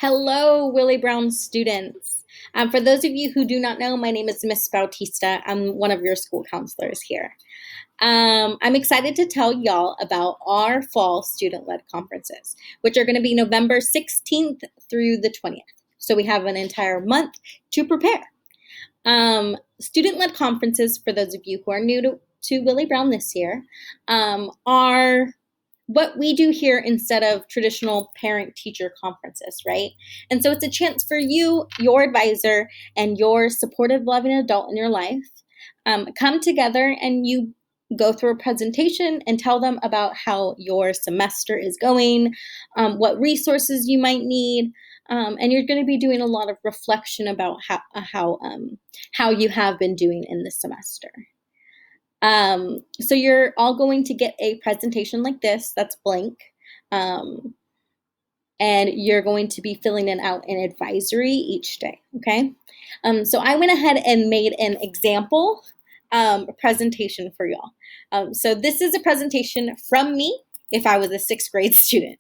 Hello, Willie Brown students. For those of you who do not know, my name is Miss Bautista. I'm one of your school counselors here. I'm excited to tell y'all about our fall student-led conferences, which are going to be November 16th through the 20th. So we have an entire month to prepare. Student-led conferences, for those of you who are new to Willie Brown this year, are what we do here instead of traditional parent-teacher conferences, right? And so it's a chance for you, your advisor, and your supportive, loving adult in your life come together and you go through a presentation and tell them about how your semester is going, what resources you might need, and you're going to be doing a lot of reflection about how you have been doing in this semester. So you're all going to get a presentation like this that's blank, and you're going to be filling it out in advisory each day, okay? So I went ahead and made an example presentation for y'all. So this is a presentation from me if I was a 6th grade student.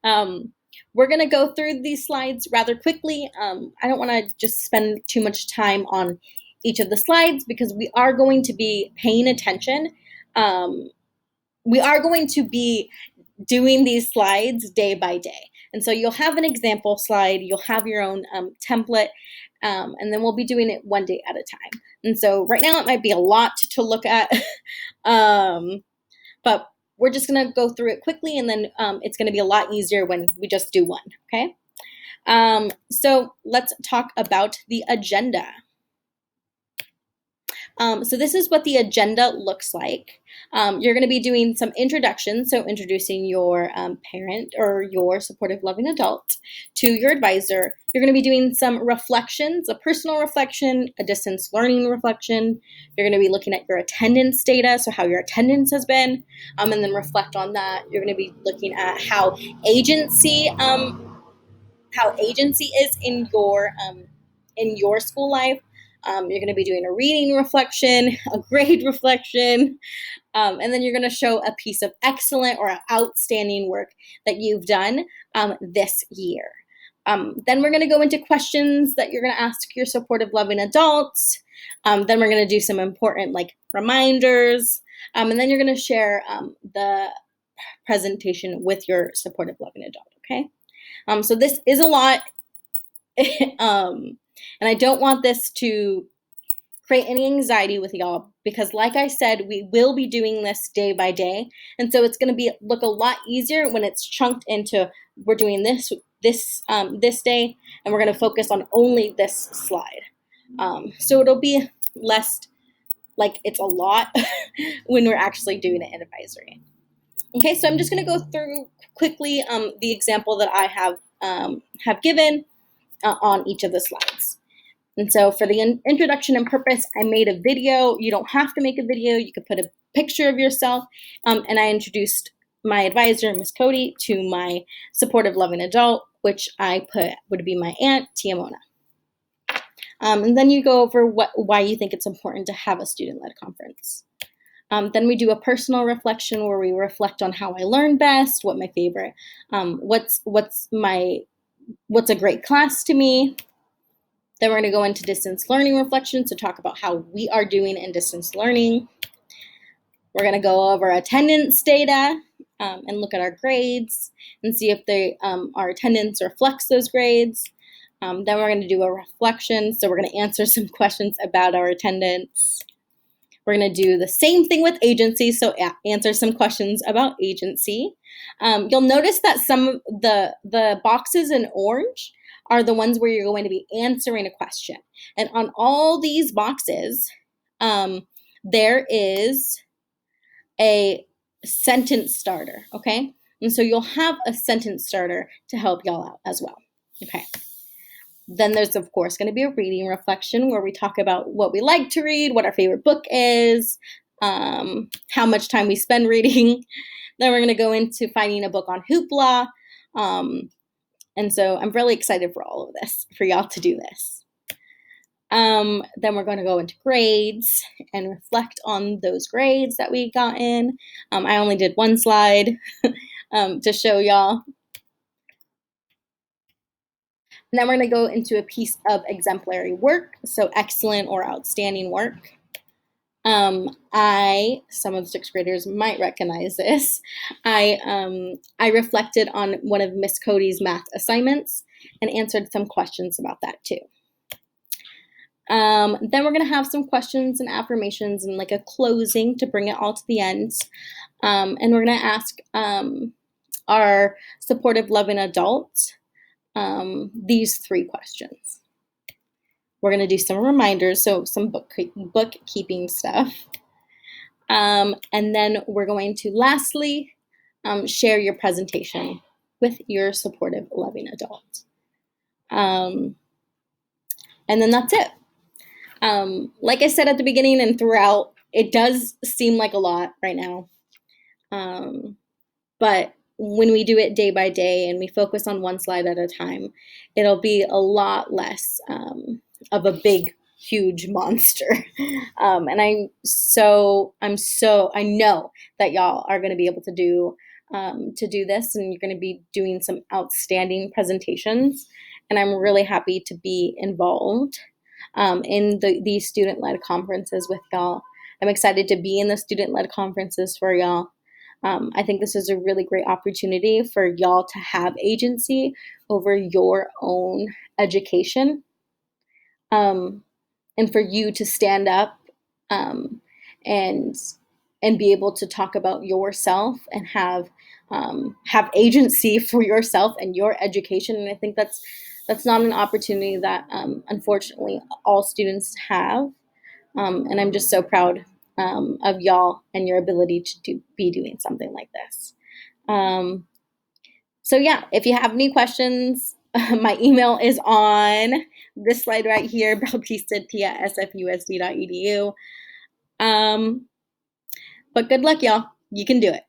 We're going to go through these slides rather quickly. I don't want to just spend too much time on each of the slides because we are going to be paying attention. We are going to be doing these slides day by day. And so you'll have an example slide, you'll have your own template, and then we'll be doing it one day at a time. And so right now it might be a lot to look at, but we're just gonna go through it quickly, and then it's gonna be a lot easier when we just do one, okay? So let's talk about the agenda. So this is what the agenda looks like. You're going to be doing some introductions, so introducing your parent or your supportive, loving adult to your advisor. You're going to be doing some reflections, a personal reflection, a distance learning reflection. You're going to be looking at your attendance data, so how your attendance has been, and then reflect on that. You're going to be looking at how agency is in your school life. You're going to be doing a reading reflection, a grade reflection, and then you're going to show a piece of excellent or outstanding work that you've done this year. Then we're going to go into questions that you're going to ask your supportive, loving adults. Then we're going to do some important reminders, and then you're going to share the presentation with your supportive, loving adult, okay? So this is a lot. And I don't want this to create any anxiety with y'all because, like I said, we will be doing this day by day. And so it's going to look a lot easier when it's chunked into we're doing this day, and we're going to focus on only this slide. So it'll be less like it's a lot when we're actually doing it in advisory. Okay, so I'm just going to go through quickly the example that I have given on each of the slides. And so for the introduction and purpose, I made a video. You don't have to make a video. You could put a picture of yourself. And I introduced my advisor, Miss Cody, to my supportive, loving adult, which I put would be my aunt, Tia Mona. And then you go over why you think it's important to have a student-led conference. Then we do a personal reflection where we reflect on how I learn best, what my favorite, what's a great class to me. Then we're going to go into distance learning reflection to talk about how we are doing in distance learning. We're going to go over attendance data and look at our grades and see if our attendance reflects those grades. Then we're going to do a reflection. So we're going to answer some questions about our attendance. We're going to do the same thing with agency, so answer some questions about agency. You'll notice that some of the boxes in orange are the ones where you're going to be answering a question. And on all these boxes, there is a sentence starter, okay? And so you'll have a sentence starter to help y'all out as well, okay? Then there's, of course, going to be a reading reflection where we talk about what we like to read, what our favorite book is, how much time we spend reading. Then we're going to go into finding a book on Hoopla. And so I'm really excited for all of this, for y'all to do this. Then we're going to go into grades and reflect on those grades that we got in. I only did one slide to show y'all. And then we're going to go into a piece of exemplary work, so excellent or outstanding work. Some of the sixth graders might recognize this. I reflected on one of Miss Cody's math assignments and answered some questions about that too. Then we're going to have some questions and affirmations and like a closing to bring it all to the end. And we're going to ask our supportive, loving adult these 3 questions. We're going to do some reminders, so some bookkeeping stuff. And then we're going to lastly share your presentation with your supportive, loving adult. And then that's it. Like I said at the beginning and throughout, it does seem like a lot right now. But when we do it day by day and we focus on one slide at a time, it'll be a lot less of a big, huge monster. And I know that y'all are going to be able to do this, and you're going to be doing some outstanding presentations. And I'm really happy to be involved in these student-led conferences with y'all. I'm excited to be in the student-led conferences for y'all. I think this is a really great opportunity for y'all to have agency over your own education, and for you to stand up and be able to talk about yourself and have agency for yourself and your education. And I think that's not an opportunity that unfortunately all students have. And I'm just so proud of y'all and your ability to be doing something like this. So yeah, if you have any questions, my email is on this slide right here, belpista@sfusd.edu. But good luck, y'all. You can do it.